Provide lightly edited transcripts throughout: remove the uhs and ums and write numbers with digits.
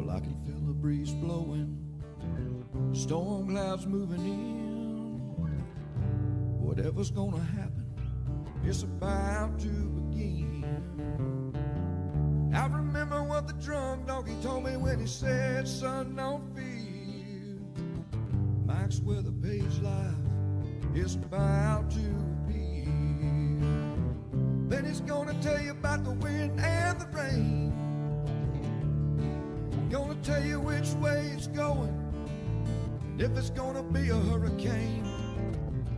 Well, I can feel the breeze blowing, storm clouds moving in. Whatever's gonna happen, it's about to begin. I remember what the drunk donkey told me when he said, son, don't fear. Mike's where the page life is about to appear. Then he's gonna tell you about the wind and the rain. Gonna tell you which way it's going, and if it's gonna be a hurricane.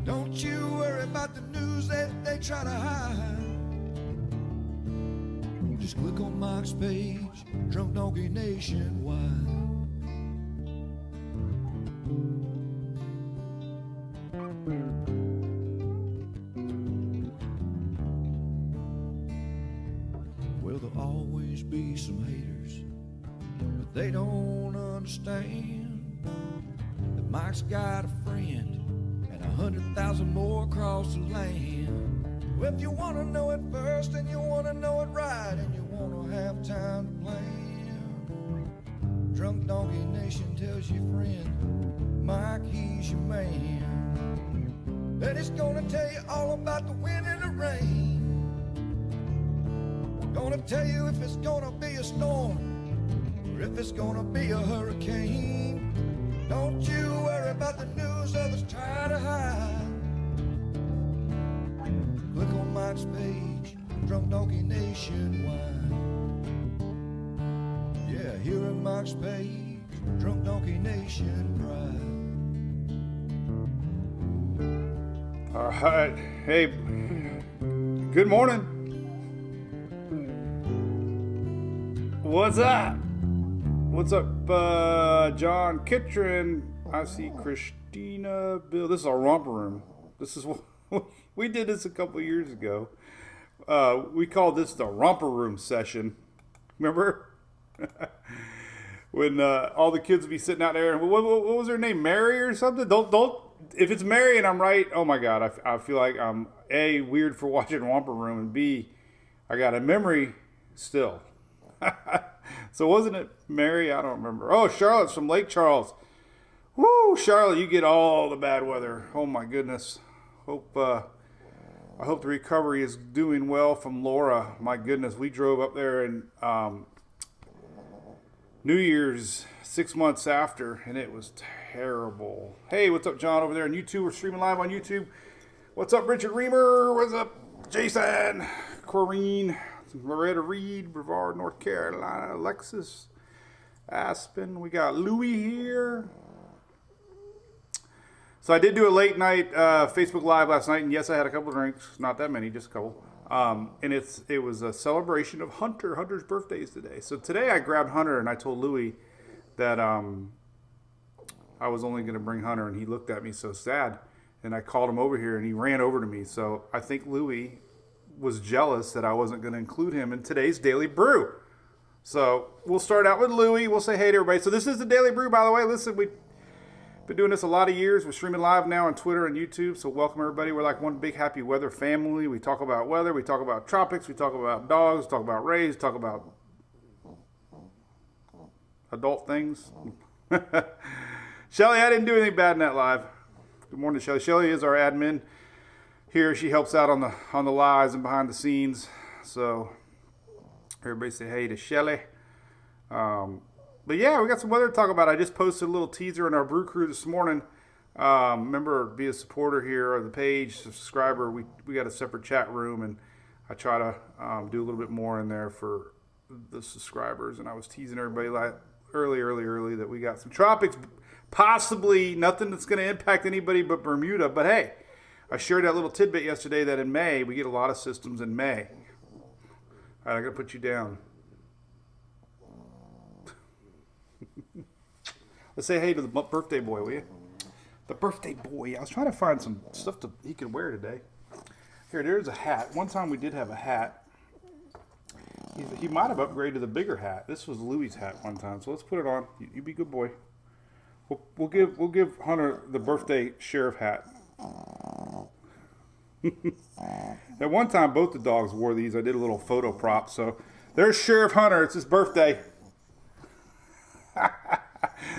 Don't you worry about the news that they try to hide. Just click on Mike's page, Drunk Donkey Nationwide. Well, there'll always be some haters, but they don't understand that Mike's got a friend and 100,000 more across the land. Well, if you want to know it first and you want to know it right and you want to have time to plan, Drunk Donkey Nation tells your friend Mike, he's your man. And he's gonna tell you all about the wind and the rain. Gonna tell you if it's gonna be a storm or if it's gonna be a hurricane. Don't you worry about the news others try to hide. Click on Mike's page, Drunk Donkey Nationwide. Yeah, here at Mike's page, Drunk Donkey Nation pride. All right, hey, good morning. What's up? What's up, John Kitron? I see Christina, Bill. This is our romper room. This is what we did this a couple of years ago. We called this the romper room session. Remember? When all the kids would be sitting out there. What was her name? Mary or something? Don't. If it's Mary and I'm right, oh my God, I feel like I'm A, weird for watching romper room, and B, I got a memory still. So wasn't it Mary? I don't remember. Oh, Charlotte's from Lake Charles. Woo, Charlotte, you get all the bad weather. Oh my goodness. I hope the recovery is doing well from Laura. My goodness, we drove up there and New Year's 6 months after, and it was terrible. Hey, what's up, John, over there on YouTube? We're streaming live on YouTube. What's up, Richard Reamer? What's up, Jason? Corrine, Loretta Reed, Brevard, North Carolina, Alexis, Aspen. We got Louie here. So I did do a late night Facebook Live last night, and yes, I had a couple of drinks. Not that many, just a couple. And it was a celebration of Hunter. Hunter's birthday is today. So today I grabbed Hunter, and I told Louie that I was only going to bring Hunter, and he looked at me so sad. And I called him over here, and he ran over to me. So I think Louie was jealous that I wasn't going to include him in today's Daily Brew. So we'll start out with Louie. We'll say hey to everybody. So this is the Daily Brew, by the way. Listen, we've been doing this a lot of years. We're streaming live now on Twitter and YouTube. So welcome, everybody. We're like one big happy weather family. We talk about weather. We talk about tropics. We talk about dogs. We talk about rays. We talk about adult things. Shelly, I didn't do anything bad in that live. Good morning, Shelly. Shelly is our admin here. She helps out on the lives and behind the scenes. So everybody say hey to Shelly. But yeah, we got some weather to talk about. I just posted a little teaser in our Brew Crew this morning. Remember, be a supporter here of the page, subscriber. We got a separate chat room, and I try to do a little bit more in there for the subscribers. And I was teasing everybody early that we got some tropics, possibly nothing that's going to impact anybody but Bermuda. But hey, I shared that little tidbit yesterday that in May, we get a lot of systems in May. All right, I'm going to put you down. Let's say hey to the birthday boy, will you? The birthday boy. I was trying to find some stuff he could wear today. Here, there's a hat. One time we did have a hat. He might have upgraded to the bigger hat. This was Louie's hat one time, so let's put it on. You be a good boy. We'll give Hunter the birthday sheriff hat. At one time, both the dogs wore these. I did a little photo prop. So there's Sheriff Hunter. It's his birthday.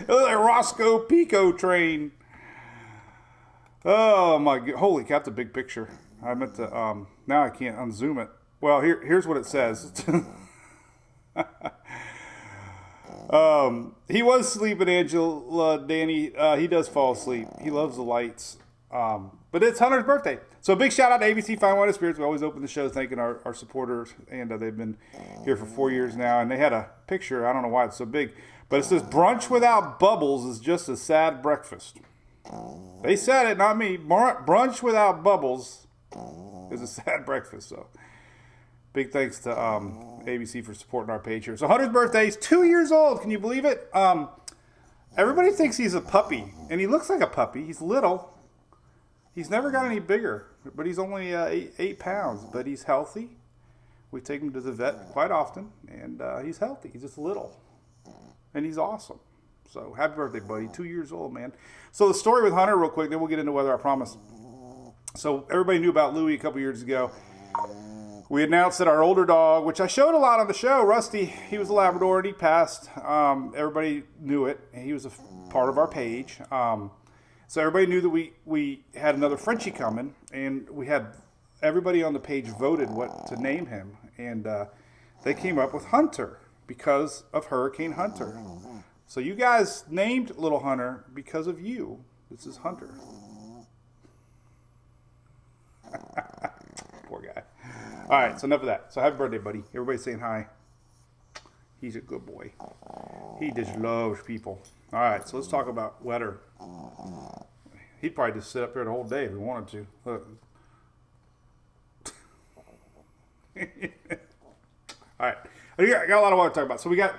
It looks like Roscoe Pico train. Oh my god! Holy cow, that's a big picture. I meant to. Now I can't unzoom it. Well, here's what it says. He was sleeping, Angela, Danny. He does fall asleep. He loves the lights. But it's Hunter's birthday. So a big shout out to ABC Fine Wine and Spirits. We always open the show thanking our supporters. And they've been here for 4 years now. And they had a picture. I don't know why it's so big. But it says, brunch without bubbles is just a sad breakfast. They said it, not me. Brunch without bubbles is a sad breakfast. So big thanks to ABC for supporting our page here. So Hunter's birthday is 2 years old. Can you believe it? Everybody thinks he's a puppy. And he looks like a puppy. He's little. He's never got any bigger. But he's only 8 pounds. But he's healthy. We take him to the vet quite often. And he's healthy. He's just little. And he's awesome. So happy birthday, buddy. 2 years old, man. So the story with Hunter real quick. Then we'll get into weather, I promise. So everybody knew about Louie a couple years ago. We announced that our older dog, which I showed a lot on the show, Rusty, he was a Labrador and he passed. Everybody knew it. He was a part of our page. So everybody knew that we had another Frenchie coming, and we had everybody on the page voted what to name him. And they came up with Hunter because of Hurricane Hunter. So you guys named little Hunter because of you. This is Hunter. Poor guy. All right, so enough of that. So happy birthday, buddy. Everybody's saying hi. He's a good boy. He just loves people. All right, so let's talk about weather. He'd probably just sit up here the whole day if he wanted to. Look. All right, I got a lot of water to talk about. So we got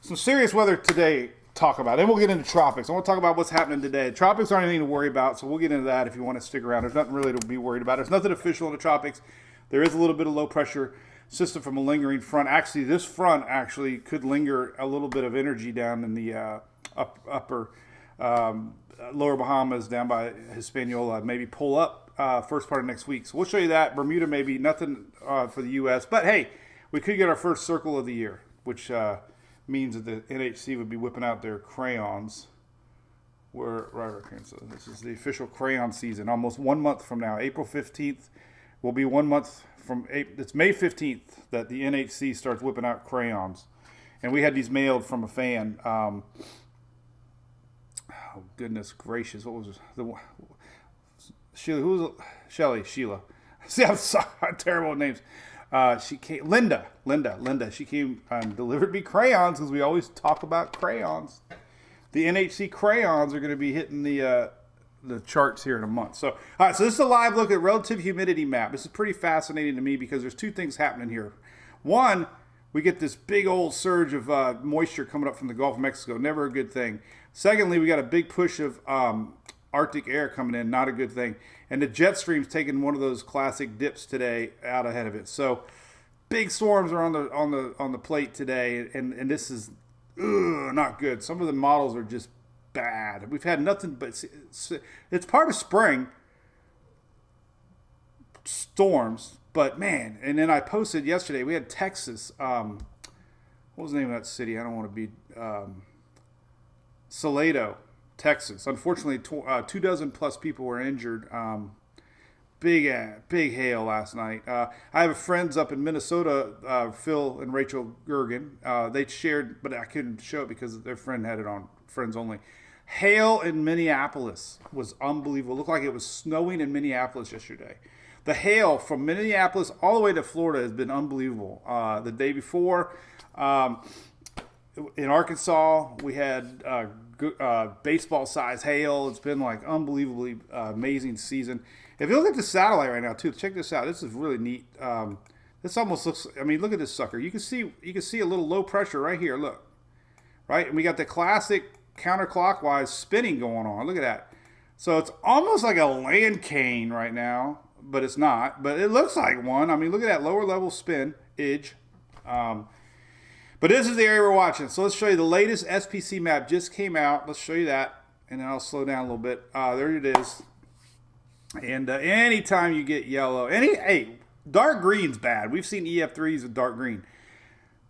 some serious weather today to talk about. Then we'll get into tropics. I want to talk about what's happening today. Tropics aren't anything to worry about, so we'll get into that if you want to stick around. There's nothing really to be worried about. There's nothing official in the tropics. There is a little bit of low pressure system from a lingering front. Actually, this front actually could linger a little bit of energy down in the upper lower Bahamas, down by Hispaniola. Maybe pull up first part of next week. So we'll show you that. Bermuda maybe nothing for the U.S. But hey, we could get our first circle of the year, which means that the NHC would be whipping out their crayons. So this is the official crayon season. Almost 1 month from now, April 15th. Will be 1 month from April. It's May 15th that the NHC starts whipping out crayons. And we had these mailed from a fan. Oh, goodness gracious. What was it? Sheila. See, I'm sorry. Terrible names. She came, Linda. She came and delivered me crayons because we always talk about crayons. The NHC crayons are going to be hitting the charts here in a month. So, all right, so this is a live look at relative humidity map. This is pretty fascinating to me because there's two things happening here. One, we get this big old surge of moisture coming up from the Gulf of Mexico. Never a good thing. Secondly, we got a big push of Arctic air coming in. Not a good thing. And the jet stream's taking one of those classic dips today out ahead of it. So, big storms are on the plate today, and this is not good. Some of the models are just bad. We've had nothing but it's part of spring storms, but man. And then I posted yesterday. We had Texas. What was the name of that city? I don't want to be Salado, Texas. Unfortunately, 24 plus people were injured. Big hail last night. I have friends up in Minnesota, Phil and Rachel Gergen. They shared, but I couldn't show it because their friend had it on Friends Only. Hail in Minneapolis was unbelievable. It looked like it was snowing in Minneapolis yesterday. The hail from Minneapolis all the way to Florida has been unbelievable. The day before, in Arkansas, we had baseball-sized hail. It's been like unbelievably amazing season. If you look at the satellite right now, too, check this out. This is really neat. This almost looks. I mean, look at this sucker. You can see a little low pressure right here. Look, right, and we got the classic counterclockwise spinning going on. Look at that. So it's almost like a land cane right now, but it's not. But it looks like one. I mean, look at that lower level spin edge. But this is the area we're watching. So let's show you the latest SPC map just came out. Let's show you that, and then I'll slow down a little bit. There it is. And anytime you get yellow, dark green's bad. We've seen EF3s with dark green.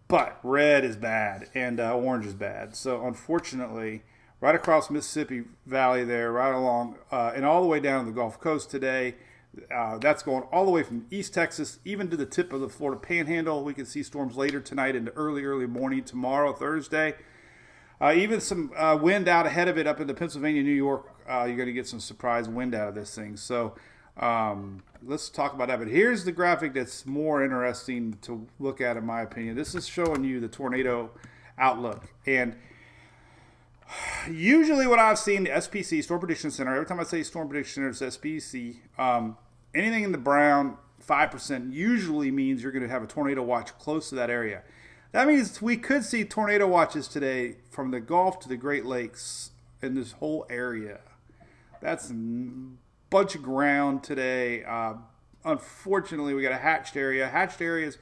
But red is bad and orange is bad. So unfortunately, right across Mississippi Valley there, right along, and all the way down to the Gulf Coast today. That's going all the way from East Texas, even to the tip of the Florida Panhandle. We can see storms later tonight into early morning tomorrow, Thursday. Even some wind out ahead of it up into Pennsylvania, New York. You're going to get some surprise wind out of this thing. So let's talk about that. But here's the graphic that's more interesting to look at, in my opinion. This is showing you the tornado outlook. And usually what I've seen, the SPC, Storm Prediction Center, every time I say Storm Prediction Center, it's SPC, anything in the brown, 5%, usually means you're going to have a tornado watch close to that area. That means we could see tornado watches today from the Gulf to the Great Lakes in this whole area. That's a bunch of ground today. Unfortunately, we got a hatched area. Hatched areas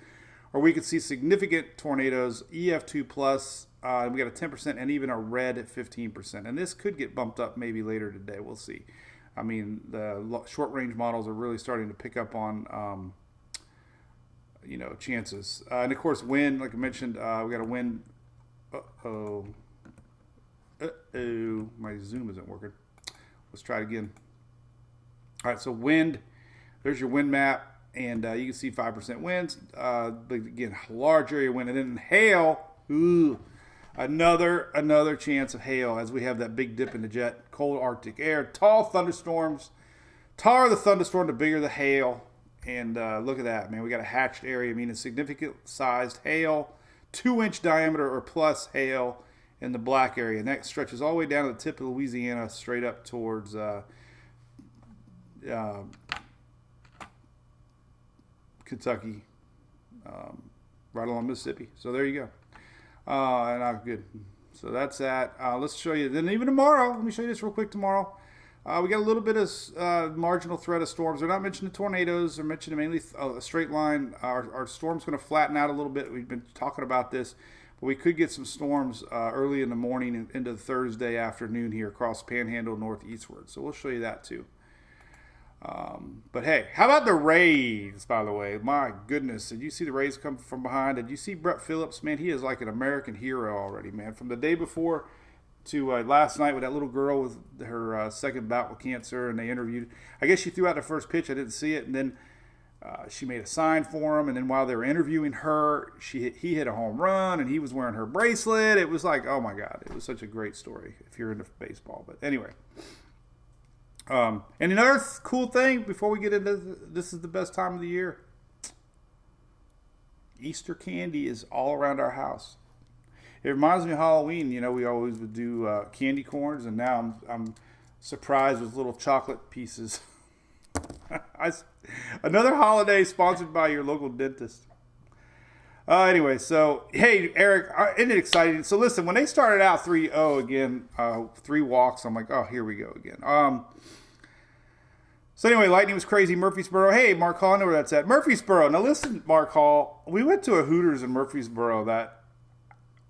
where we could see significant tornadoes, EF2 plus. We got a 10% and even a red at 15%. And this could get bumped up maybe later today. We'll see. I mean, the short-range models are really starting to pick up on chances. And of course, wind, like I mentioned, we got a wind. My Zoom isn't working. Let's try it again. All right, so wind, there's your wind map, and you can see 5% winds. But again, large area wind, and then hail. Another chance of hail as we have that big dip in the jet. Cold Arctic air, tall thunderstorms. Taller the thunderstorm, the bigger the hail. And look at that, man. We got a hatched area, meaning significant sized hail, 2-inch diameter or plus hail in the black area. And that stretches all the way down to the tip of Louisiana, straight up towards Kentucky, right along Mississippi. So there you go. And good. So that's that. Let's show you. Then even tomorrow, let me show you this real quick tomorrow. We got a little bit of marginal threat of storms. They're not mentioning tornadoes. They're mentioning mainly a straight line. Our storm's going to flatten out a little bit. We've been talking about this. But we could get some storms early in the morning and into Thursday afternoon here across Panhandle northeastward. So we'll show you that too. But hey, how about the Rays, by the way? My goodness, did you see the Rays come from behind? Did you see Brett Phillips? Man, he is like an American hero already, man. From the day before to last night with that little girl with her second bout with cancer, and they interviewed. I guess she threw out the first pitch. I didn't see it, and then she made a sign for him. And then while they were interviewing her, he hit a home run, and he was wearing her bracelet. It was like, oh my God, it was such a great story if you're into baseball. But anyway, and another cool thing before we get into this is the best time of the year. Easter candy is all around our house. It reminds me of Halloween. You know, we always would do candy corns, and now I'm surprised with little chocolate pieces. Another holiday sponsored by your local dentist. Anyway, so, hey, Eric, isn't it exciting? So, listen, when they started out 3-0 again, 3 walks, I'm like, oh, here we go again. So, anyway, Lightning was crazy. Murfreesboro. Hey, Mark Hall, I know where that's at. Murfreesboro. Now, listen, Mark Hall, we went to a Hooters in Murfreesboro that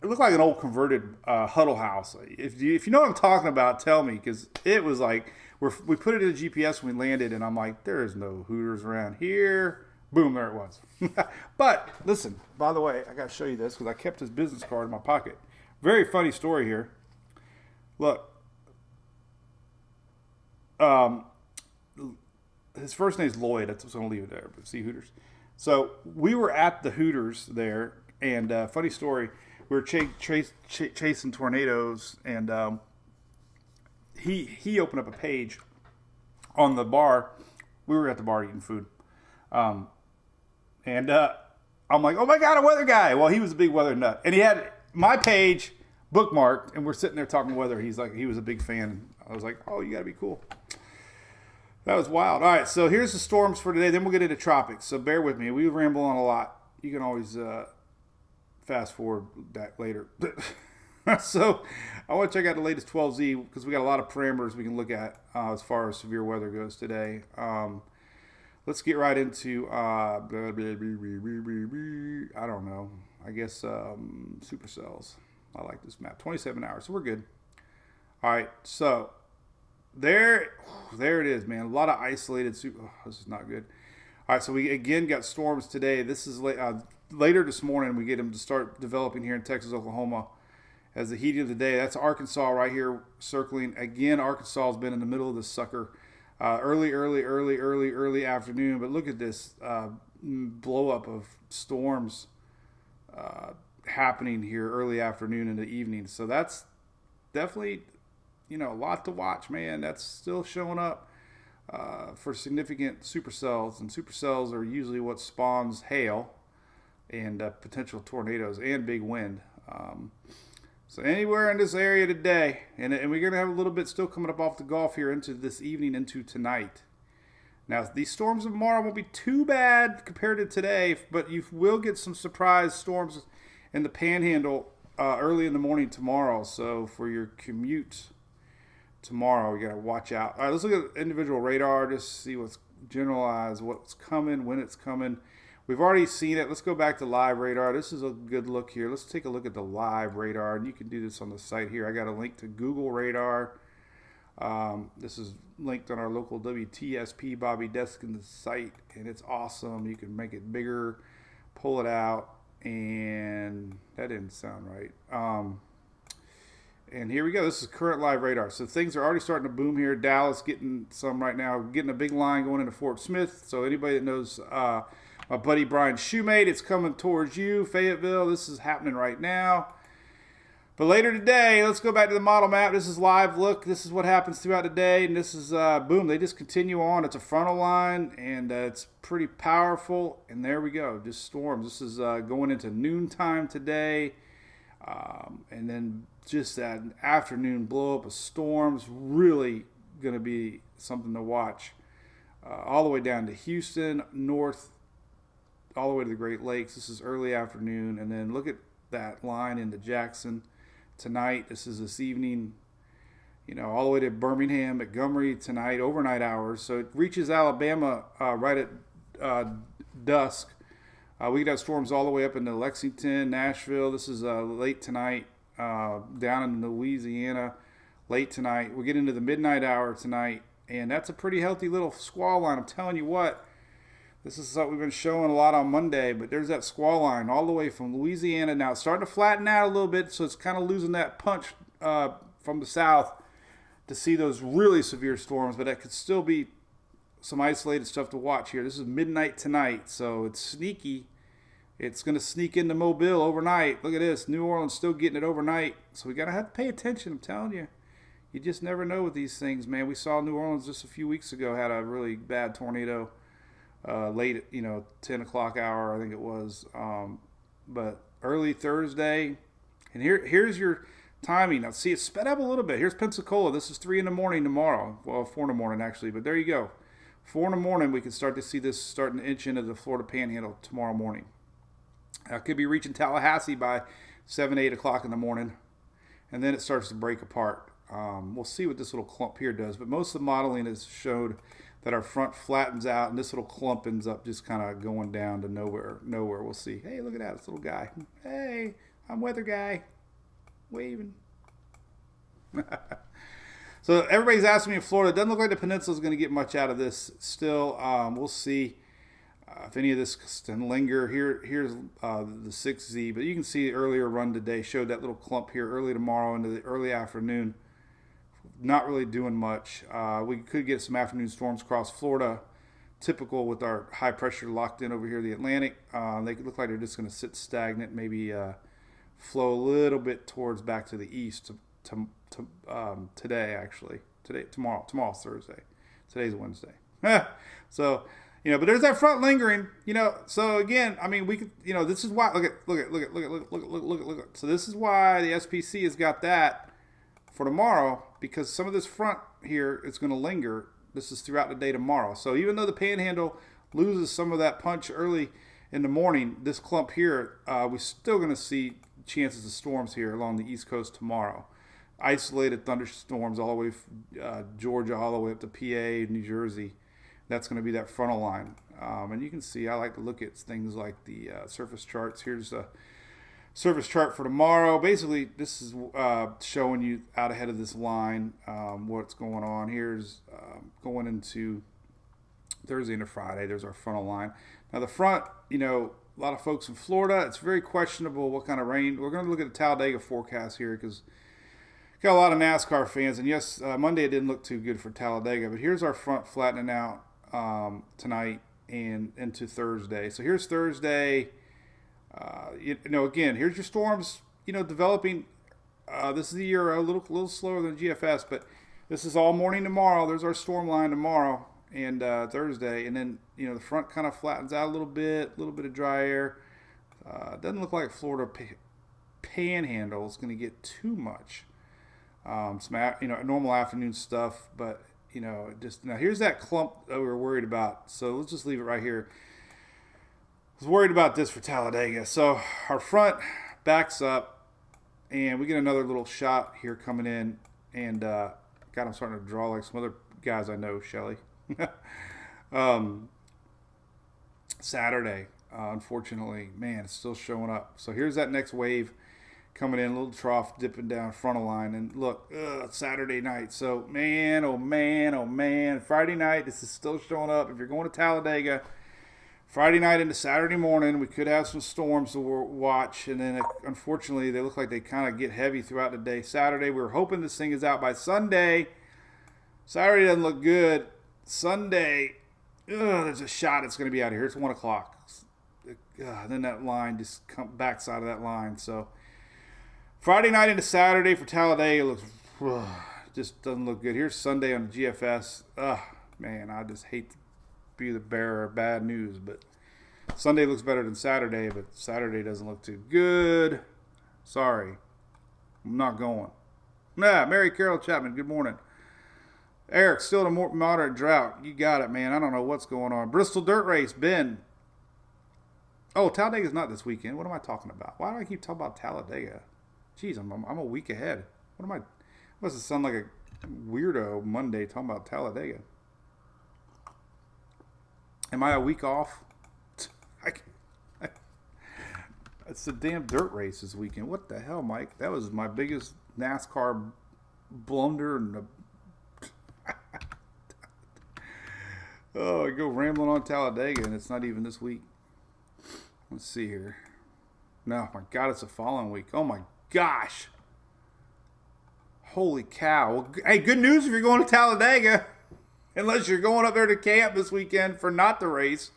it looked like an old converted huddle house. If you know what I'm talking about, tell me, because it was like, we put it in the GPS when we landed, and I'm like, there is no Hooters around here. Boom, there it was. But, listen, by the way, I got to show you this, because I kept his business card in my pocket. Very funny story here. Look. His first name is Lloyd. That's what's going to leave it there. But see Hooters. So, we were at the Hooters there, and funny story, we were chasing tornadoes, and he opened up a page on the bar. We were at the bar eating food. And I'm like, oh my God, a weather guy. Well, he was a big weather nut. And he had my page bookmarked, and we're sitting there talking weather. He's like, he was a big fan. I was like, oh, you got to be cool. That was wild. All right, so here's the storms for today. Then we'll get into tropics. So bear with me. We ramble on a lot. You can always fast forward that later. So I want to check out the latest 12Z because we got a lot of parameters we can look at as far as severe weather goes today. Let's get right into, I don't know, I guess supercells. I like this map. 27 hours, so we're good. All right, so there it is, man. A lot of isolated this is not good. All right, so we again got storms today. This is later this morning. We get them to start developing here in Texas, Oklahoma, as the heat of the day. That's Arkansas right here circling. Again, Arkansas has been in the middle of the sucker early afternoon. But look at this blow up of storms happening here early afternoon into evening. So that's definitely, a lot to watch, man. That's still showing up for significant supercells. And supercells are usually what spawns hail and potential tornadoes and big wind. So anywhere in this area today, and we're going to have a little bit still coming up off the Gulf here into this evening, into tonight. Now, these storms tomorrow won't be too bad compared to today, but you will get some surprise storms in the Panhandle early in the morning tomorrow. So for your commute tomorrow, you got to watch out. All right, let's look at individual radar, just see what's generalized, what's coming, when it's coming. We've already seen it. Let's go back to live radar. This is a good look here. Let's take a look at the live radar, and you can do this on the site here. I got a link to Google Radar. This is linked on our local WTSP Bobby Deskin's site, and it's awesome. You can make it bigger, pull it out, and that didn't sound right. And here we go. This is current live radar. So things are already starting to boom here. Dallas getting some right now, getting a big line going into Fort Smith. So anybody that knows my buddy Brian Shoemate, it's coming towards you. Fayetteville, this is happening right now. But later today, let's go back to the model map. This is live look. This is what happens throughout the day. And this is, boom, they just continue on. It's a frontal line, and it's pretty powerful. And there we go, just storms. This is going into noontime today. And then just that afternoon blow up of storms, really going to be something to watch. All the way down to Houston, north, all the way to the Great Lakes. This is early afternoon. And then look at that line into Jackson tonight. This is this evening, all the way to Birmingham, Montgomery tonight, overnight hours. So it reaches Alabama right at dusk. We got storms all the way up into Lexington, Nashville. This is late tonight, down in Louisiana, late tonight. We'll get into the midnight hour tonight, and that's a pretty healthy little squall line. I'm telling you what, this is something we've been showing a lot on Monday, but there's that squall line all the way from Louisiana. Now it's starting to flatten out a little bit, so it's kind of losing that punch from the south to see those really severe storms, but that could still be some isolated stuff to watch here. This is midnight tonight, so it's sneaky. It's going to sneak into Mobile overnight. Look at this. New Orleans still getting it overnight, so we got to have to pay attention. I'm telling you. You just never know with these things, man. We saw New Orleans just a few weeks ago had a really bad tornado late at, 10 o'clock hour, I think it was. But early Thursday, and here's your timing. Now, see, it's sped up a little bit. Here's Pensacola. This is 3 in the morning tomorrow. Well, 4 in the morning, actually, but there you go. 4 in the morning, we can start to see this starting to inch into the Florida Panhandle tomorrow morning. Could be reaching Tallahassee by 7, 8 o'clock in the morning, and then it starts to break apart. We'll see what this little clump here does, but most of the modeling has showed that our front flattens out, and this little clump ends up just kind of going down to nowhere. We'll see. Hey, look at that, this little guy. Hey, I'm weather guy, waving. So everybody's asking me if Florida. It doesn't look like the peninsula is going to get much out of this still. We'll see if any of this can linger. Here's the 6Z, but you can see the earlier run today showed that little clump here early tomorrow into the early afternoon. Not really doing much. We could get some afternoon storms across Florida, typical with our high pressure locked in over here in the Atlantic. They look like they're just going to sit stagnant, maybe flow a little bit towards back to the east today, actually. Tomorrow's Thursday. Today's Wednesday. So, but there's that front lingering, so again, I mean, we could, this is why, look at. So this is why the SPC has got that for tomorrow, because some of this front here is going to linger. This is throughout the day tomorrow. So even though the Panhandle loses some of that punch early in the morning, this clump here, we're still going to see chances of storms here along the East Coast tomorrow. Isolated thunderstorms all the way from Georgia, all the way up to PA, New Jersey. That's going to be that frontal line. And you can see, I like to look at things like the surface charts. Here's the surface chart for tomorrow. Basically, this is showing you out ahead of this line what's going on. Here's going into Thursday into Friday. There's our frontal line. Now the front, a lot of folks in Florida. It's very questionable what kind of rain. We're going to look at the Talladega forecast here because got a lot of NASCAR fans. And yes, Monday it didn't look too good for Talladega. But here's our front flattening out tonight and into Thursday. So here's Thursday. Again, here's your storms, developing. This is the year a little slower than GFS, but this is all morning tomorrow. There's our storm line tomorrow and Thursday. And then, the front kind of flattens out a little bit of dry air. Doesn't look like Florida panhandle is going to get too much. Normal afternoon stuff, but, now here's that clump that we were worried about. So let's just leave it right here. I was worried about this for Talladega. So our front backs up, and we get another little shot here coming in, and I'm starting to draw like some other guys I know, Shelly. Saturday, unfortunately, man, it's still showing up. So here's that next wave coming in, a little trough dipping down frontal line, and look, Saturday night. So man, oh man, Friday night, this is still showing up. If you're going to Talladega, Friday night into Saturday morning, we could have some storms to watch, and then unfortunately they look like they kind of get heavy throughout the day. Saturday, we were hoping this thing is out by Sunday. Saturday doesn't look good. Sunday, there's a shot it's going to be out here. It's 1 o'clock. Then that line just come backside of that line. So Friday night into Saturday for Talladega looks just doesn't look good. Here's Sunday on the GFS. Man, I just hate to be the bearer of bad news, but Sunday looks better than Saturday, but Saturday doesn't look too good. Sorry, I'm not going. Mary Carol Chapman, good morning. Eric, still in a more moderate drought. You got it, man. I don't know what's going on. Bristol Dirt Race, Ben. Oh, Talladega's not this weekend. What am I talking about? Why do I keep talking about Talladega? Jeez, I'm a week ahead. What am I? Must it sound like a weirdo Monday talking about Talladega? Am I a week off? It's the damn dirt race this weekend. What the hell, Mike? That was my biggest NASCAR blunder. I go rambling on Talladega, and it's not even this week. Let's see here. No, my God, it's the following week. Oh, my gosh. Holy cow. Well, hey, good news if you're going to Talladega. Unless you're going up there to camp this weekend for not the race.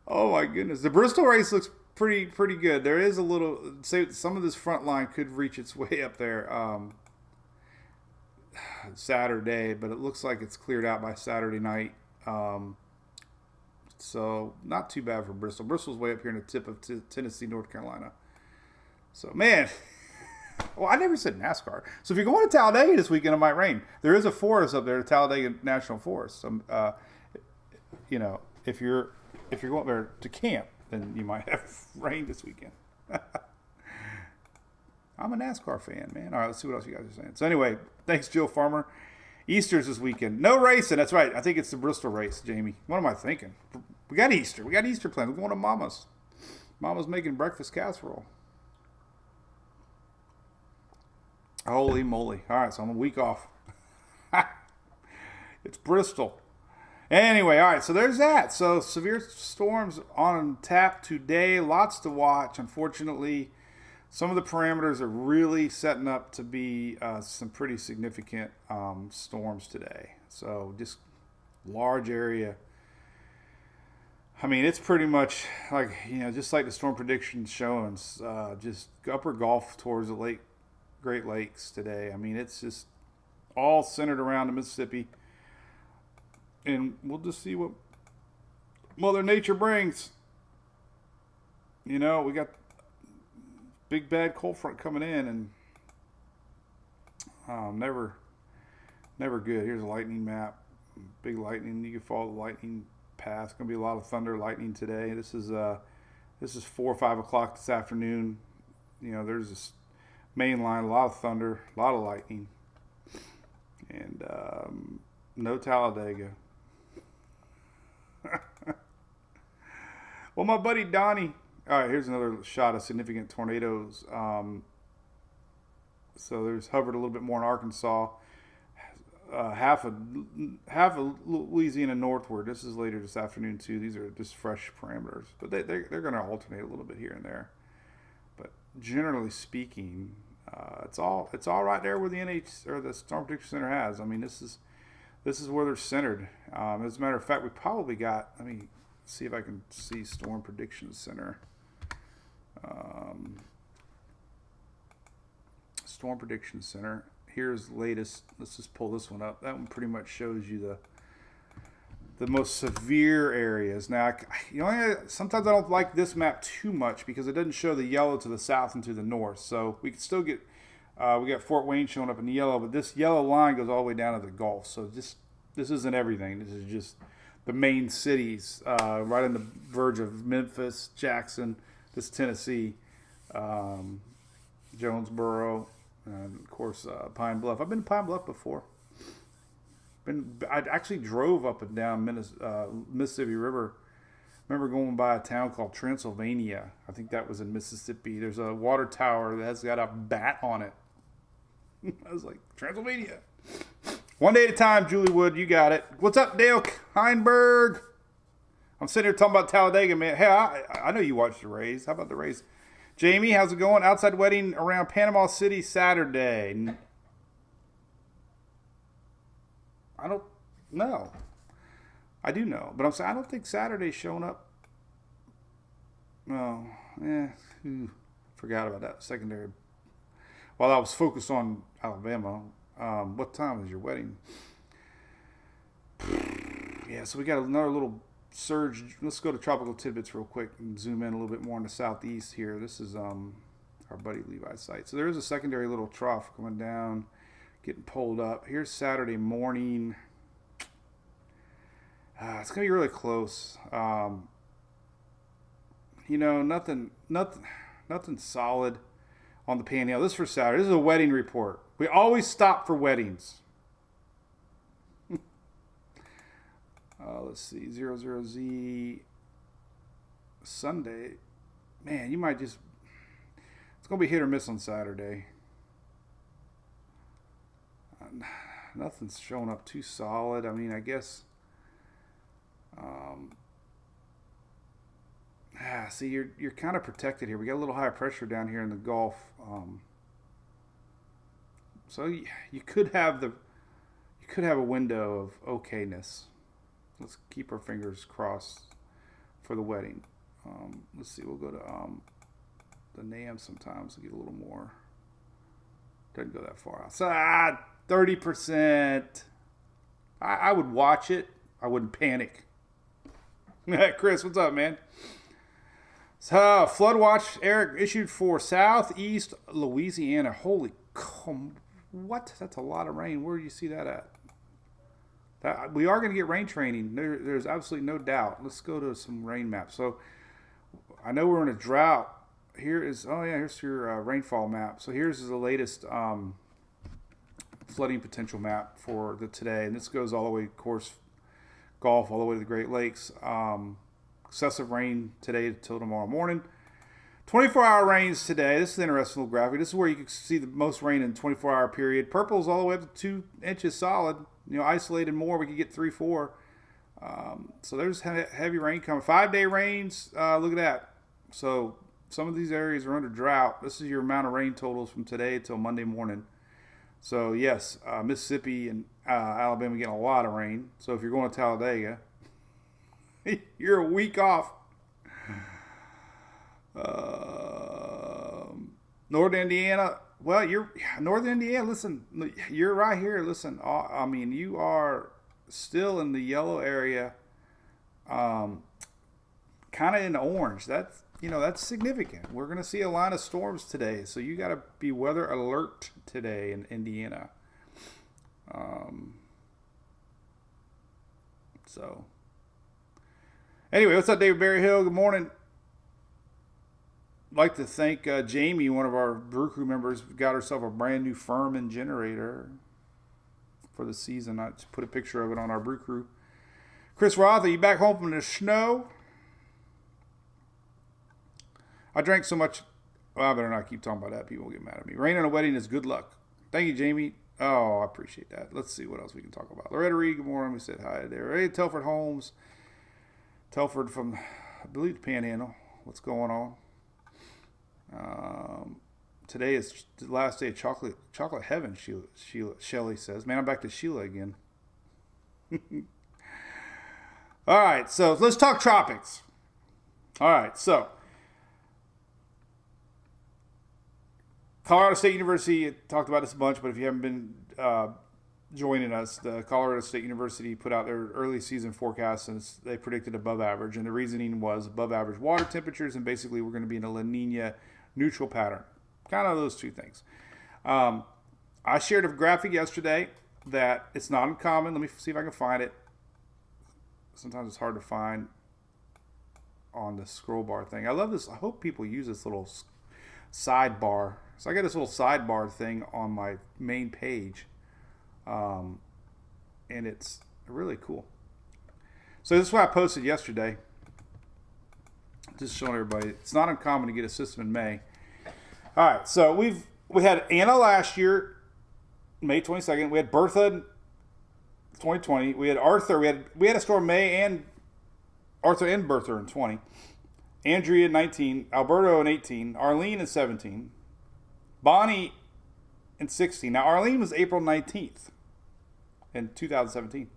Oh, my goodness. The Bristol race looks pretty good. There is a little, say some of this front line could reach its way up there Saturday, but it looks like it's cleared out by Saturday night. So not too bad for Bristol. Bristol's way up here in the tip of Tennessee, North Carolina. So, man, well, I never said NASCAR. So if you're going to Talladega this weekend, it might rain. There is a forest up there, the Talladega National Forest. So, if you're going there to camp, then you might have rain this weekend. I'm a NASCAR fan, man. All right, let's see what else you guys are saying. So anyway, thanks, Jill Farmer. Easter's this weekend. No racing. That's right. I think it's the Bristol race, Jamie. What am I thinking? We got Easter. We got Easter plans. We're going to Mama's. Mama's making breakfast casserole. Holy moly. All right, so I'm a week off. It's Bristol. Anyway, all right, so there's that. So severe storms on tap today. Lots to watch. Unfortunately, some of the parameters are really setting up to be some pretty significant storms today. So just large area. I mean, it's pretty much like, just like the storm predictions showing, just upper Gulf towards the Great Lakes today. I mean, it's just all centered around the Mississippi. And we'll just see what Mother Nature brings. We got big bad cold front coming in, and never good. Here's a lightning map. Big lightning. You can follow the lightning path. It's gonna be a lot of thunder, lightning today. This is 4 or 5 o'clock this afternoon. There's this main line, a lot of thunder, a lot of lightning, and no Talladega. Well, my buddy Donnie. All right, here's another shot of significant tornadoes. So there's hovered a little bit more in Arkansas. half of Louisiana northward. This is later this afternoon too. These are just fresh parameters, but they're going to alternate a little bit here and there. But generally speaking, it's all right there where the the Storm Prediction Center has. I mean, this is where they're centered. As a matter of fact, we probably got. Let me see if I can see Storm Prediction Center. Storm Prediction Center. Here's latest. Let's just pull this one up. That one pretty much shows you the most severe areas. Now, sometimes I don't like this map too much because it doesn't show the yellow to the south and to the north. So we can still get, we got Fort Wayne showing up in the yellow, but this yellow line goes all the way down to the Gulf. So this isn't everything. This is just the main cities, right on the verge of Memphis, Jackson, this Tennessee, Jonesboro, and of course Pine Bluff. I've been to Pine Bluff before. I actually drove up and down Mississippi River. I remember going by a town called Transylvania. I think that was in Mississippi. There's a water tower that has got a bat on it. I was like, Transylvania. One day at a time, Julie Wood. You got it. What's up, Dale Heinberg? I'm sitting here talking about Talladega, man. Hey, I know you watched the Rays. How about the Rays? Jamie, how's it going? Outside wedding around Panama City Saturday. I don't know. I do know, but I'm saying I don't think Saturday's showing up. No, forgot about that secondary. While I was focused on Alabama, what time is your wedding? Yeah, so we got another little surge. Let's go to Tropical Tidbits real quick and zoom in a little bit more in the southeast here. This is our buddy Levi's site. So there is a secondary little trough coming down, getting pulled up. Here's Saturday morning. It's gonna be really close. Nothing solid on the Panhandle. This is for Saturday. This is a wedding report. We always stop for weddings. Let's see, 00Z Sunday. Man, you might just. It's gonna be hit or miss on Saturday. Nothing's showing up too solid. I mean, I guess. See, you're kind of protected here. We got a little higher pressure down here in the Gulf, so you could have a window of okayness. Let's keep our fingers crossed for the wedding. Let's see. We'll go to the NAM sometimes to get a little more. Doesn't go that far out. So 30%. I would watch it. I wouldn't panic. Chris, what's up, man? So, flood watch, Eric, issued for southeast Louisiana. Holy, what? That's a lot of rain. Where do you see that at? We are going to get rain training. There's absolutely no doubt. Let's go to some rain maps. So, I know we're in a drought. Here's your rainfall map. So, here's the latest flooding potential map for today. And this goes all the way, of course, Gulf, all the way to the Great Lakes. Excessive rain today until tomorrow morning. 24-hour rains today. This is an interesting little graphic. This is where you can see the most rain in a 24-hour period. Purple is all the way up to 2 inches solid. Isolated more, we could get 3, 4. So there's heavy rain coming. 5-day rains. Look at that. So some of these areas are under drought. This is your amount of rain totals from today till Monday morning. So yes, Mississippi and Alabama getting a lot of rain. So if you're going to Talladega, you're a week off. Northern Indiana. Well, Northern Indiana. Listen, you're right here. Listen, I mean, you are still in the yellow area, kind of in the orange. That's significant. We're going to see a line of storms today, so you got to be weather alert today in Indiana. So. Anyway, what's up, David Berryhill? Good morning. I'd like to thank Jamie, one of our Brew Crew members, got herself a brand new Furman generator for the season. I just put a picture of it on our Brew Crew. Chris Roth, are you back home from the snow? I drank so much. Well, I better not keep talking about that. People will get mad at me. Rain on a wedding is good luck. Thank you, Jamie. Oh, I appreciate that. Let's see what else we can talk about. Loretta Reed, good morning. We said hi there. Hey, Telford Holmes. Telford from, I believe, the Panhandle. What's going on? Today is the last day of chocolate heaven, Shelly says. Man, I'm back to Sheila again. All right, so let's talk tropics. All right, so Colorado State University, talked about this a bunch, but if you haven't been joining us, the Colorado State University put out their early season forecast, and they predicted above average. And the reasoning was above average water temperatures, and basically we're going to be in a La Nina neutral pattern. Kind of those two things. I shared a graphic yesterday that it's not uncommon. Let me see if I can find it. Sometimes it's hard to find on the scroll bar thing. I love this. I hope people use this little sidebar. So I got this little sidebar thing on my main page. And it's really cool. So this is what I posted yesterday. Just showing everybody. It's not uncommon to get a system in May. All right, so we had Anna last year, May 22nd. We had Bertha in 2020. We had Arthur. We had a storm May and Arthur and Bertha in 20. Andrea in 19. Alberto in 18. Arlene in 17. Bonnie in 16. Now Arlene was April 19th in 2017.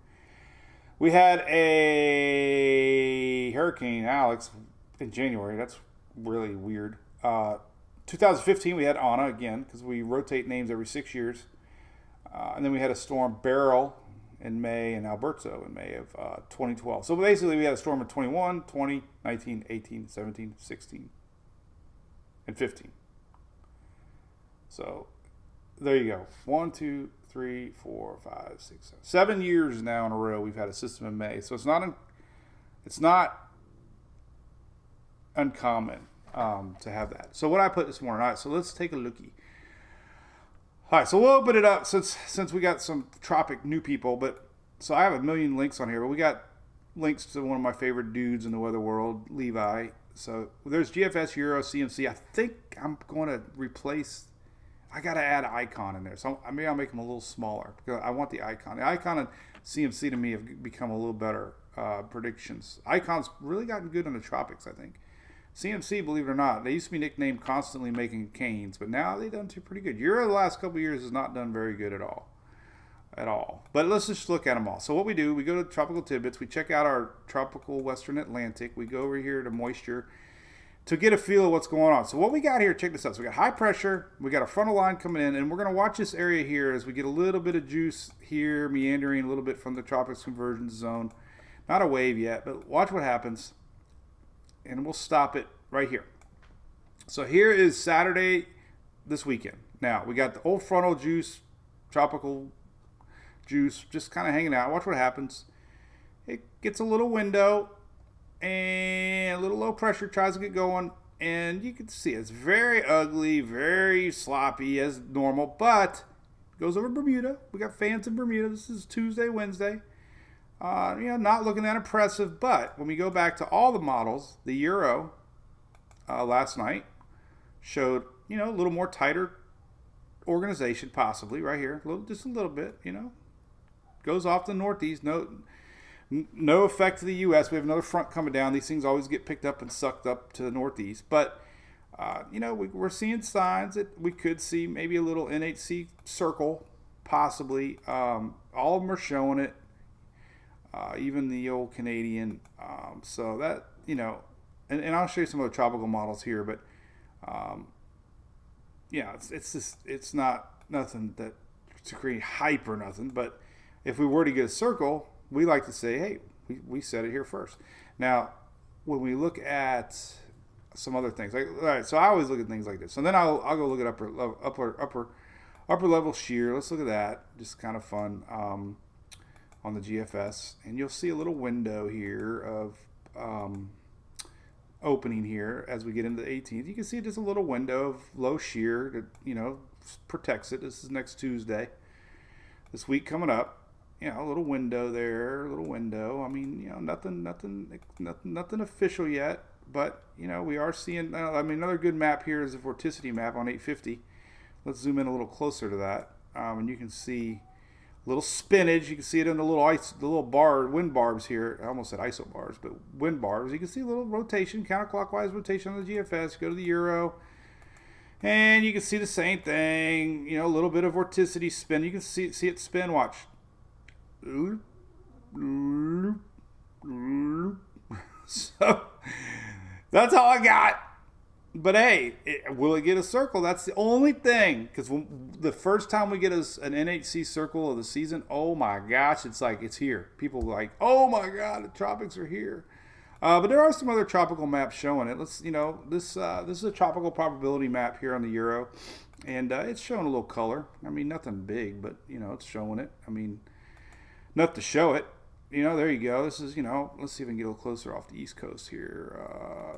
We had a Hurricane Alex in January. That's really weird. 2015, we had Anna again, because we rotate names every 6 years. And then we had a storm Beryl in May and Alberto in May of 2012. So basically, we had a storm in 21, 20, 19, 18, 17, 16, and 15. So there you go. 1, 2, 3, 4, 5, 6, 7. 7 years now in a row we've had a system in May. So it's not uncommon to have that. So what I put this morning. All right, so let's take a lookie. All right, so we'll open it up since we got some tropic new people. But so I have a million links on here, but we got links to one of my favorite dudes in the weather world, Levi. So there's GFS, Euro, CMC. I think I'm going to replace. I got to add icon in there. So maybe I'll make them a little smaller because I want the icon. The icon and CMC to me have become a little better predictions. Icon's really gotten good in the tropics, I think. CMC, believe it or not, they used to be nicknamed constantly making canes, but now they've done pretty good. Euro the last couple of years has not done very good at all. But let's just look at them all. So what we do, we go to Tropical Tidbits. We check out our tropical Western Atlantic. We go over here to moisture to get a feel of what's going on. So what we got here, check this out. So we got high pressure. We got a frontal line coming in, and we're going to watch this area here as we get a little bit of juice here, meandering a little bit from the tropics convergence zone. Not a wave yet, but watch what happens. And we'll stop it right here. So here is Saturday this weekend. Now, we got the old frontal juice, tropical juice, just kind of hanging out. Watch what happens. It gets a little window, and a little low pressure tries to get going. And you can see it's very ugly, very sloppy as normal, but it goes over Bermuda. We got fans in Bermuda. This is Tuesday, Wednesday. Not looking that impressive, but when we go back to all the models, the Euro last night showed, a little more tighter organization, possibly right here, just a little bit, goes off the northeast. No effect to the U.S. We have another front coming down. These things always get picked up and sucked up to the northeast, but we're seeing signs that we could see maybe a little NHC circle, possibly. All of them are showing it. Even the old Canadian. So that, and I'll show you some of the tropical models here, but it's not nothing that to create hype or nothing. But if we were to get a circle, we like to say, hey, we said it here first. Now, when we look at some other things, all right, so I always look at things like this. So then I'll go look at upper level shear. Let's look at that. Just kind of fun. On the GFS, and you'll see a little window here of opening here as we get into the 18th. You can see just a little window of low shear that protects it. This is next Tuesday. This week coming up, a little window there, a little window. I mean, nothing official yet, but we are seeing. Another good map here is the vorticity map on 850. Let's zoom in a little closer to that. and you can see little spinach. You can see it in the little wind barbs here. I almost said iso bars, but wind barbs. You can see a little rotation, counterclockwise rotation on the GFS. Go to the Euro, and you can see the same thing. You know, a little bit of vorticity spin. You can see it spin. Watch. So that's all I got. But hey, will it get a circle? That's the only thing. Because the first time we get an NHC circle of the season, oh my gosh, it's like it's here. People are like, oh my God, the tropics are here. But there are some other tropical maps showing it. This is a tropical probability map here on the Euro, and it's showing a little color. I mean, nothing big, but it's showing it. I mean, enough to show it. There you go. This is, let's see if we can get a little closer off the East Coast here.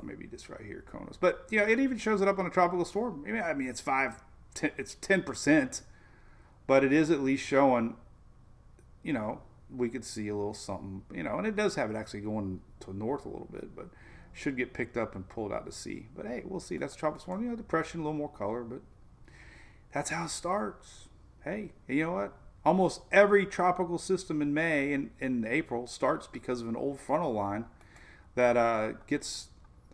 Maybe just right here, Konos. But, it even shows it up on a tropical storm. I mean, it's 10%, but it is at least showing, we could see a little something, and it does have it actually going to north a little bit, but should get picked up and pulled out to sea. But, hey, we'll see. That's a tropical storm. Depression, a little more color, but that's how it starts. Hey, you know what? Almost every tropical system in May and in April starts because of an old frontal line that gets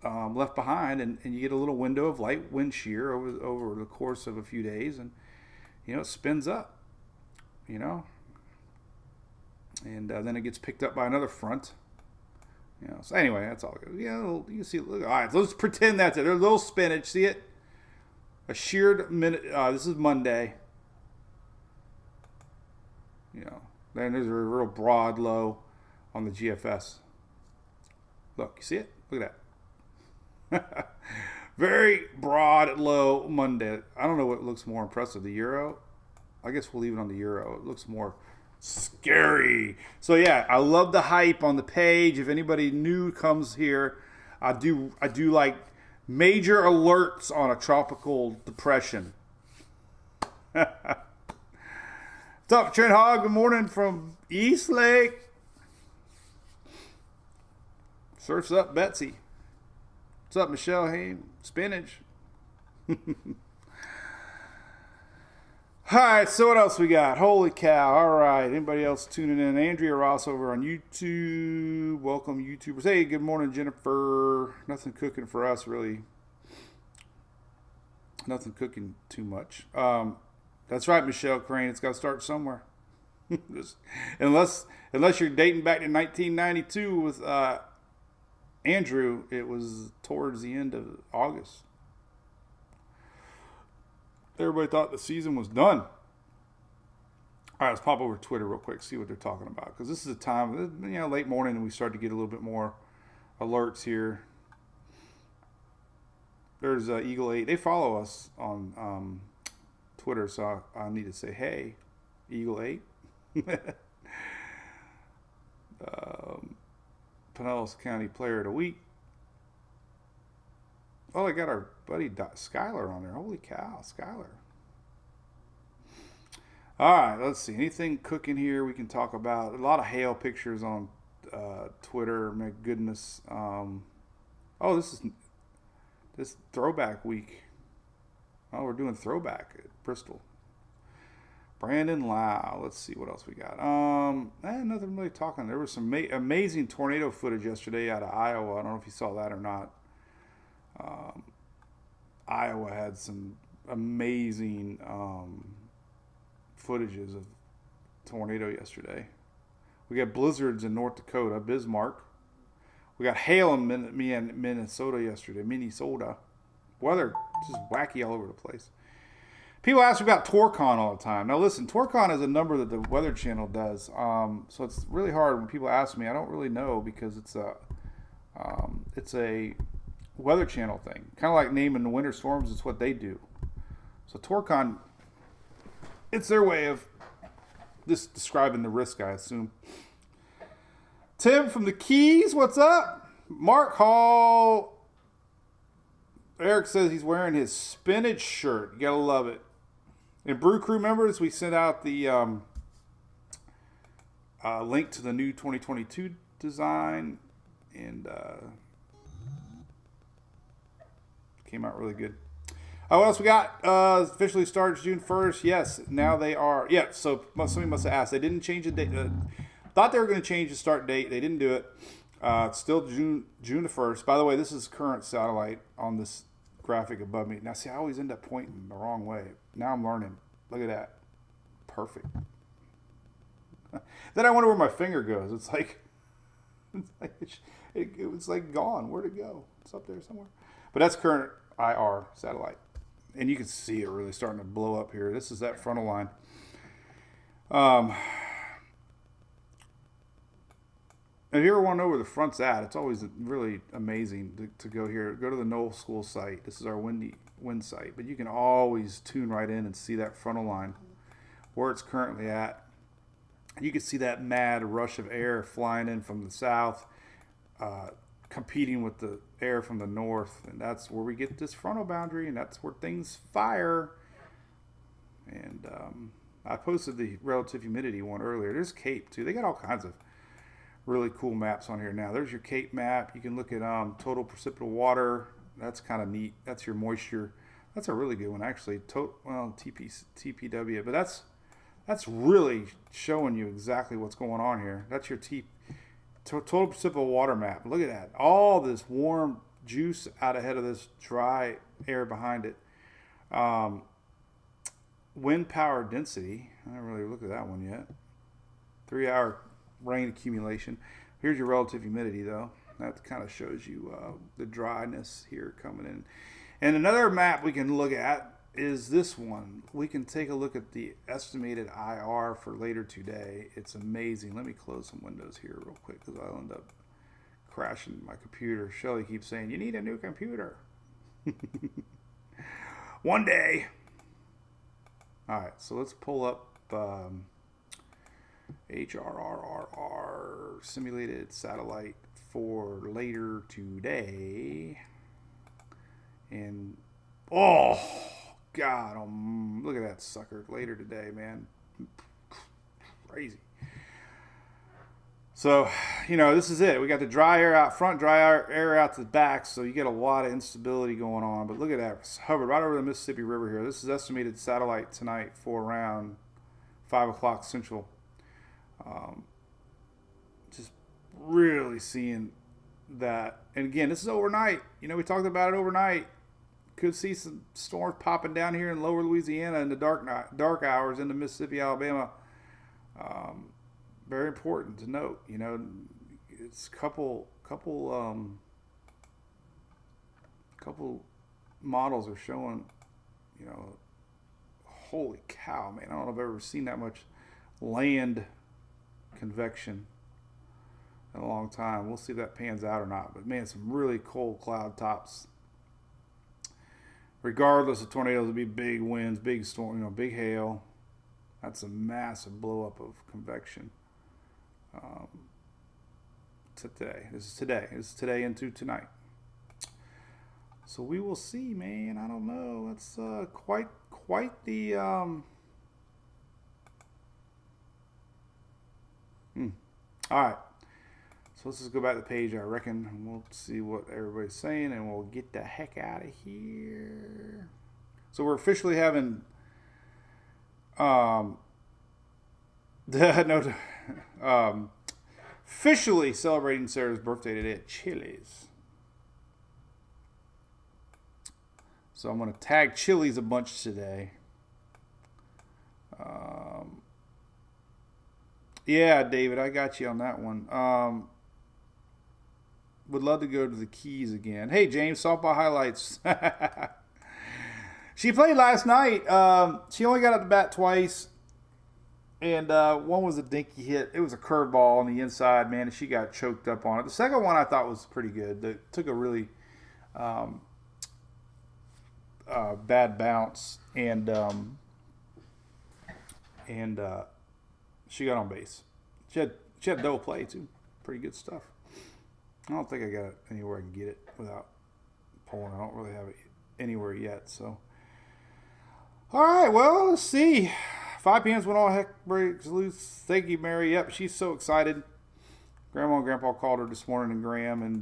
left behind, and you get a little window of light wind shear over the course of a few days, and it spins up, and then it gets picked up by another front. So anyway, that's all. You can see. Look, all right, let's pretend that's it. There's a little spinach. See it? A sheared minute. This is Monday. Then there's a real broad low on the GFS. Look, you see it? Look at that. Very broad low Monday. I don't know what looks more impressive, the Euro. I guess we'll leave it on the Euro. It looks more scary. So yeah, I love the hype on the page. If anybody new comes here, I do like major alerts on a tropical depression. What's up, Trent Hogg? Good morning from East Lake. Surf's up, Betsy. What's up, Michelle Haim? Spinach. All right, so what else we got? Holy cow. All right, anybody else tuning in? Andrea Ross over on YouTube. Welcome, YouTubers. Hey, good morning, Jennifer. Nothing cooking for us, really. Nothing cooking too much. That's right, Michelle Crane. It's got to start somewhere. Unless you're dating back to 1992 with Andrew, it was towards the end of August. Everybody thought the season was done. All right, let's pop over to Twitter real quick, see what they're talking about. Because this is a time, late morning, and we start to get a little bit more alerts here. There's Eagle 8. They follow us on Twitter, so I need to say, hey, Eagle 8. Pinellas County Player of the Week. Oh, I got our buddy Skylar on there. Holy cow, Skylar. All right, let's see. Anything cooking here we can talk about? A lot of hail pictures on Twitter. My goodness. This throwback week. Oh, we're doing throwback at Bristol. Brandon Lau. Let's see what else we got. Nothing really talking. There was some amazing tornado footage yesterday out of Iowa. I don't know if you saw that or not. Iowa had some amazing footages of tornado yesterday. We got blizzards in North Dakota, Bismarck. We got hail in Minnesota yesterday. Minnesota. Weather just wacky all over the place. People ask me about Torcon all the time. Now listen, Torcon is a number that the Weather Channel does. So it's really hard when people ask me. I don't really know because it's a Weather Channel thing. Kind of like naming the winter storms. It's what they do. So Torcon, it's their way of just describing the risk, I assume. Tim from the Keys, what's up? Mark Hall. Eric says he's wearing his spinach shirt. You gotta love it. And Brew Crew members, we sent out the link to the new 2022 design, and came out really good. What else we got? Officially starts June 1st. Yes, now they are. Yeah, so somebody must have asked. They didn't change the date. Thought they were going to change the start date. They didn't do it. It's still June the 1st. By the way, this is current satellite on this graphic above me. Now, see, I always end up pointing the wrong way. Now I'm learning. Look at that. Perfect. Then I wonder where my finger goes. It's like it's like gone. Where'd it go? It's up there somewhere. But that's current IR satellite. And you can see it really starting to blow up here. This is that frontal line. If you ever want to know where the front's at, it's always really amazing to go here. Go to the Knoll School site. This is our wind site. But you can always tune right in and see that frontal line, where it's currently at. You can see that mad rush of air flying in from the south, competing with the air from the north, and that's where we get this frontal boundary, and that's where things fire. And I posted the relative humidity one earlier. There's Cape too. They got all kinds of really cool maps on here now. There's your Cape map. You can look at total precipitable water. That's kind of neat. That's your moisture. That's a really good one actually. TPW, but that's really showing you exactly what's going on here. That's your total precipitable water map. Look at that. All this warm juice out ahead of this dry air behind it. Wind power density. I haven't really looked at that one yet. 3-hour rain accumulation. Here's your relative humidity, though. That kind of shows you the dryness here coming in. And another map we can look at is this one. We can take a look at the estimated IR for later today. It's amazing. Let me close some windows here real quick because I'll end up crashing my computer. Shelly keeps saying, you need a new computer. One day. All right, so let's pull up HRRRR simulated satellite for later today. And, oh, God, look at that sucker later today, man. Crazy. So, this is it. We got the dry air out front, dry air out to the back, so you get a lot of instability going on. But look at that. It's hovered right over the Mississippi River here. This is estimated satellite tonight for around 5 o'clock Central. Just really seeing that. And again, this is overnight. We talked about it overnight. Could see some storms popping down here in lower Louisiana in the dark hours into Mississippi, Alabama. Very important to note. It's couple models are showing. Holy cow, man! I don't know if I've ever seen that much land convection in a long time. We'll see if that pans out or not. But man, some really cold cloud tops. Regardless of tornadoes, it'll be big winds, big storm, big hail. That's a massive blow up of convection. Today. This is today into tonight. So we will see, man. I don't know. That's quite the All right. So let's just go back to the page, I reckon, and we'll see what everybody's saying, and we'll get the heck out of here. So we're officially having officially celebrating Sarah's birthday today at Chili's. So I'm going to tag Chili's a bunch today. Yeah, David, I got you on that one. Would love to go to the Keys again. Hey, James, softball highlights. She played last night. She only got up to bat twice. And one was a dinky hit. It was a curveball on the inside, man, and she got choked up on it. The second one I thought was pretty good. It took a really bad bounce, and she got on base. She had double play, too. Pretty good stuff. I don't think I got it anywhere I can get it without pulling. I don't really have it anywhere yet. So, all right. Well, let's see. 5 p.m. when all heck breaks loose. Thank you, Mary. Yep, she's so excited. Grandma and Grandpa called her this morning, and Graham, and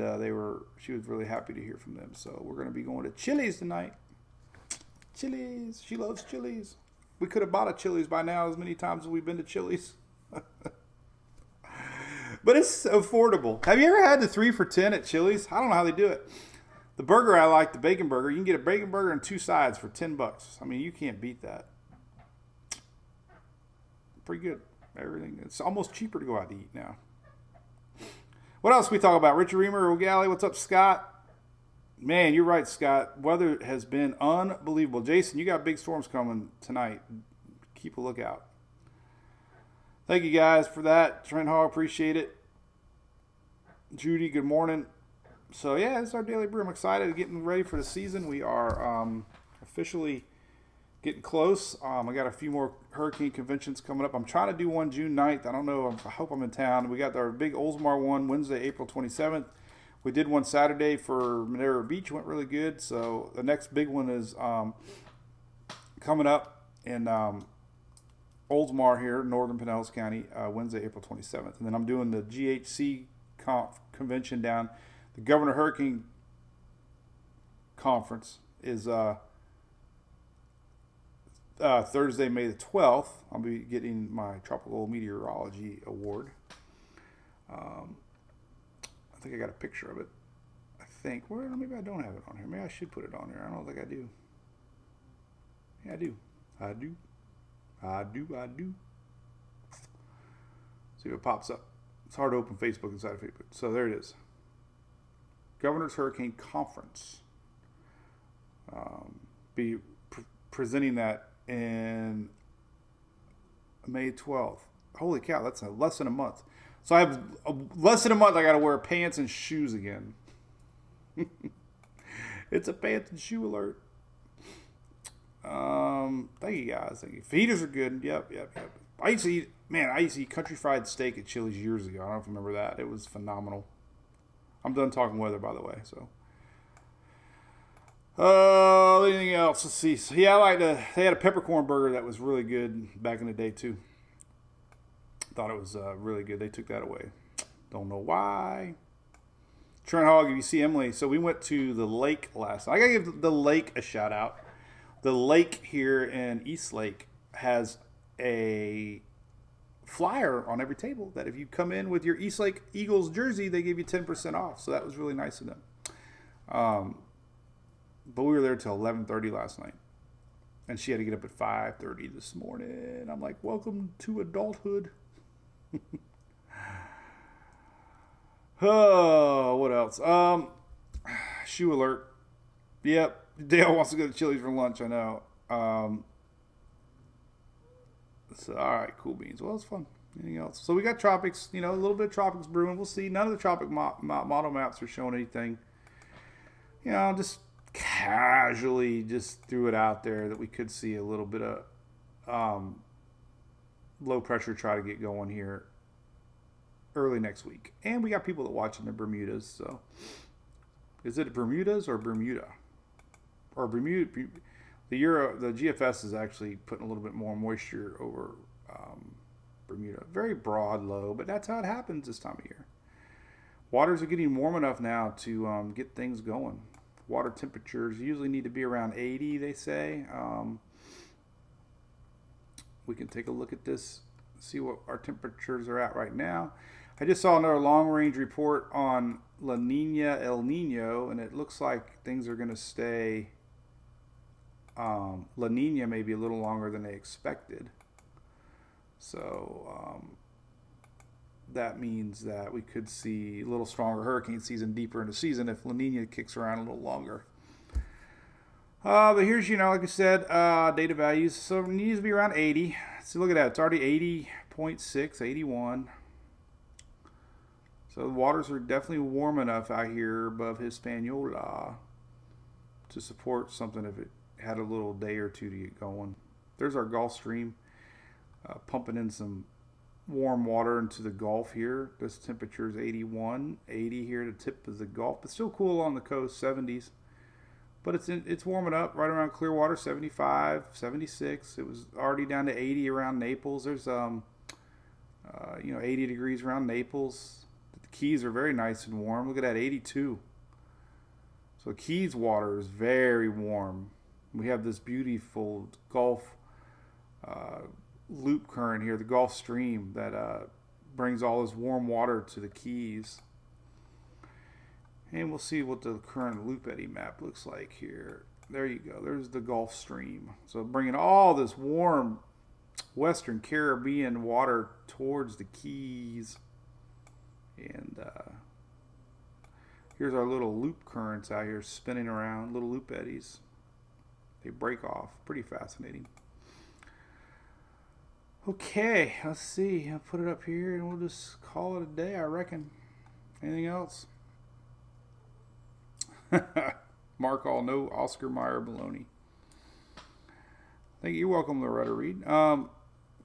she was really happy to hear from them. So we're going to be going to Chili's tonight. Chili's. She loves Chili's. We could have bought a Chili's by now as many times as we've been to Chili's. But it's affordable. Have you ever had the 3 for $10 at Chili's? I don't know how they do it. The burger I like, the bacon burger, you can get a bacon burger and 2 sides for $10. I mean, you can't beat that. Pretty good. Everything. It's almost cheaper to go out to eat now. What else we talk about? Richard Reamer, O'Galley, what's up, Scott? Man, you're right, Scott. Weather has been unbelievable. Jason, you got big storms coming tonight. Keep a lookout. Thank you guys for that. Trent Hall, appreciate it. Judy, good morning. So, yeah, this is our Daily Brew. I'm excited, getting ready for the season. We are officially getting close. I got a few more hurricane conventions coming up. I'm trying to do one June 9th. I don't know. I hope I'm in town. We got our big Oldsmar one Wednesday, April 27th. We did one Saturday for Madeira Beach. Went really good. So the next big one is coming up in Oldsmar here, Northern Pinellas County, Wednesday, April 27th. And then I'm doing the GHC convention down. The Governor Hurricane Conference is Thursday, May the 12th. I'll be getting my Tropical Meteorology Award. I think I got a picture of it. I think. Well, maybe I don't have it on here. Maybe I should put it on here. I don't think I do. Yeah, I do. See if it pops up. It's hard to open Facebook inside of Facebook. So there it is. Governor's Hurricane Conference. Be presenting that in May 12th. Holy cow, that's less than a month. So I have less than a month. I got to wear pants and shoes again. It's a pants and shoe alert. Thank you guys. Thank you. Fajitas are good. Yep. I used to eat country fried steak at Chili's years ago. I don't know if you remember that. It was phenomenal. I'm done talking weather, by the way. So, anything else? Let's see. So, yeah, they had a peppercorn burger that was really good back in the day too. Thought it was really good. They took that away. Don't know why. Trent Hogg, if you see Emily. So we went to the lake last night. I gotta give the lake a shout out. The lake here in East Lake has a flyer on every table that if you come in with your East Lake Eagles jersey, they give you 10% off. So that was really nice of them. But we were there till 11:30 last night. And she had to get up at 5:30 this morning. I'm like, welcome to adulthood. Oh, what else? Shoe alert. Yep. Dale wants to go to Chili's for lunch, I know. So, all right, cool beans. Well, it's fun. Anything else? So we got tropics, a little bit of tropics brewing. We'll see. None of the tropic model maps are showing anything. Just casually just threw it out there that we could see a little bit of low pressure try to get going here early next week. And we got people that watch in the Bermudas. So is it Bermudas or Bermuda? Or Bermuda? The GFS is actually putting a little bit more moisture over Bermuda. Very broad low, but that's how it happens this time of year. Waters are getting warm enough now to get things going. Water temperatures usually need to be around 80, they say. We can take a look at this, see what our temperatures are at right now. I just saw another long-range report on La Nina, El Nino, and it looks like things are going to stay. La Nina may be a little longer than they expected. So that means that we could see a little stronger hurricane season deeper into season if La Nina kicks around a little longer. But here's, like I said, data values. So it needs to be around 80. So look at that. It's already 80.6, 81. So the waters are definitely warm enough out here above Hispaniola to support something if it had a little day or two to get going. There's our Gulf Stream pumping in some warm water into the Gulf here. This temperature is 81, 80 here to tip of the Gulf, but still cool along the coast, 70s. But it's warming up right around Clearwater, 75, 76. It was already down to 80 around Naples. There's 80 degrees around Naples. The Keys are very nice and warm. Look at that, 82. So Keys water is very warm. We have this beautiful Gulf loop current here, the Gulf Stream, that brings all this warm water to the Keys. And we'll see what the current loop eddy map looks like here. There you go. There's the Gulf Stream. So bringing all this warm Western Caribbean water towards the Keys. And here's our little loop currents out here spinning around, little loop eddies. They break off. Pretty fascinating. Okay, let's see. I'll put it up here and we'll just call it a day, I reckon. Anything else? Mark all no Oscar Mayer baloney. Thank you. You're welcome, Loretta Reed.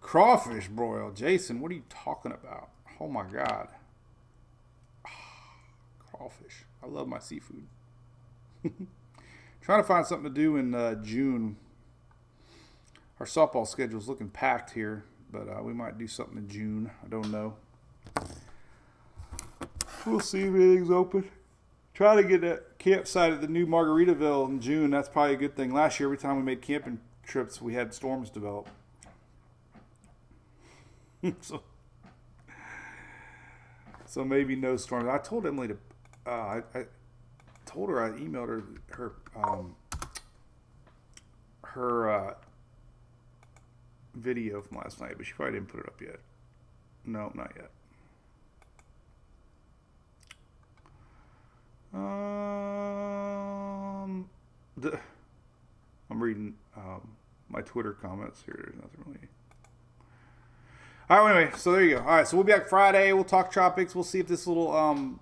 Crawfish broil. Jason, what are you talking about? Oh my God. Crawfish. I love my seafood. Trying to find something to do in June. Our softball schedule is looking packed here, but we might do something in June. I don't know. We'll see if anything's open. Try to get a campsite at the new Margaritaville in June. That's probably a good thing. Last year, every time we made camping trips, we had storms develop. so maybe no storms. I told Emily to. I told her, I emailed her video from last night, but she probably didn't put it up yet. No, not yet. I'm reading my Twitter comments here. There's nothing really. All right, anyway, so there you go. All right, so we'll be back Friday. We'll talk tropics. We'll see if this little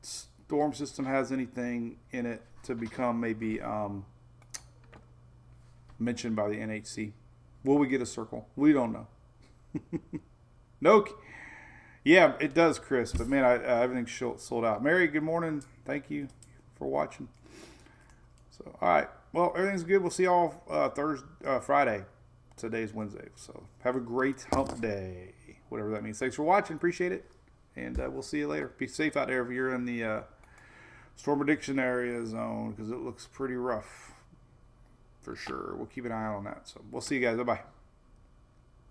storm system has anything in it to become maybe mentioned by the NHC. Will we get a circle? We don't know. No. Yeah, it does, Chris. But man, everything's sold out. Mary, good morning. Thank you for watching. So, all right. Well, everything's good. We'll see y'all Friday. Today's Wednesday. So, have a great hump day. Whatever that means. Thanks for watching. Appreciate it. And we'll see you later. Be safe out there if you're in the storm prediction area zone, because it looks pretty rough. For sure. We'll keep an eye on that. So, we'll see you guys. Bye-bye.